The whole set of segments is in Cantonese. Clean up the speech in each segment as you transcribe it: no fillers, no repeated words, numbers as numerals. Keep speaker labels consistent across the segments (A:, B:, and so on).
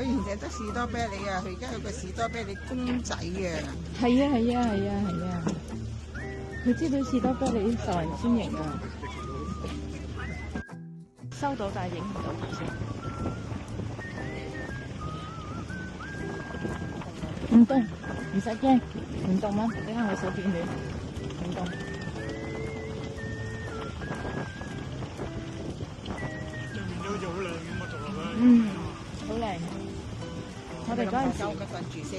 A: 佢以前得士多啤梨啊，佢而家有個士多啤梨公仔啊。
B: 係啊係啊係啊係啊！佢知道士多啤梨受人歡迎啊！收到但係影唔到頭先。唔凍，唔使驚，唔凍嗎？你睇我手變暖，唔凍。
C: 好似好靚咁啊！做落去。
B: 好靚。我哋嗰陣時
A: 夠瞓住先，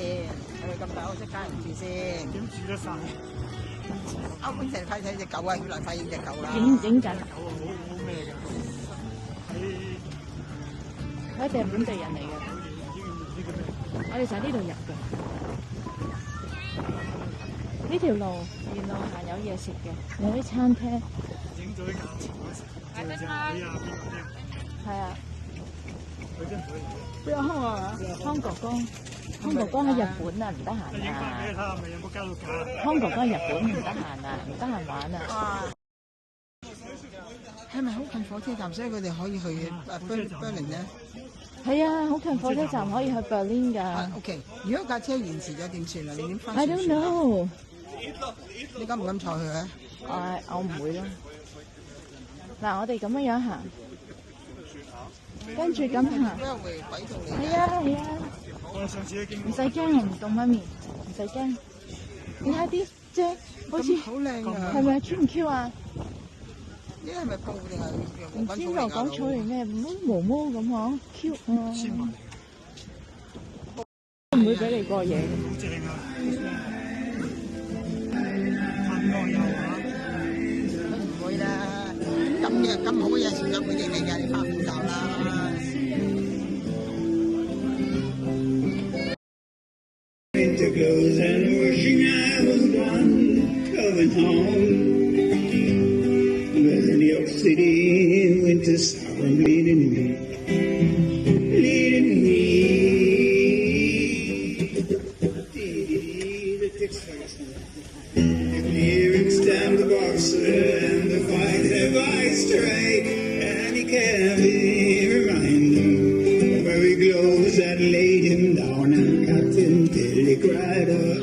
A: 係咪咁大我識家人住先？
C: 點住得晒？
A: 歐本成塊睇只狗啊，要嚟快影隻狗啦。
B: 影緊。
C: 狗啊，好咩㗎？
B: 佢哋係本地人嚟嘅，我哋就喺呢度入嘅。呢條路沿路行有嘢食嘅，有啲餐廳。
C: 影咗啲價錢嗰時，就俾啊邊個聽？
B: 係啊。
C: 佢真係可以。
A: 邊個康啊？
B: 康哥哥喺日本啊，唔得閒
C: 影翻俾你睇
B: 啊。
C: 下，咪有冇交到價？
B: 康哥哥喺日本唔得閒啊，唔得閒玩啊。
A: 係咪好近火車站，所以佢哋可以去Berlin 咧？
B: 係啊，好近火車站可以去 Berlin 㗎。
A: OK， 如果架車延遲咗點算啊？你點翻
B: I don't know。
A: 你敢唔敢坐去啊？
B: 我唔會咯。嗱，我哋咁樣行，跟住咁行。係啊係啊。
C: 我上次都經過。
B: 唔使驚，我唔凍媽咪，唔使驚。你睇啲啫，好似
A: 好靚啊！
B: 係咪 Q 唔 Q 啊？
A: 呢係咪布定係
B: 唔知牛講草嚟咩？毛毛咁嗬 ，Q 啊！唔會俾你過夜。
C: 好正啊！噴過油啊！
A: 唔會啦，咁好嘅嘢全部會應你㗎，你拍唔到啦。
D: Winter goes and wishing I was gone, coming home. But in New York City in winter storm leading me. The lyrics down the boxer and the fight have I strike, and he can't be reminded where he glows that laid him down and cut him till he cried out.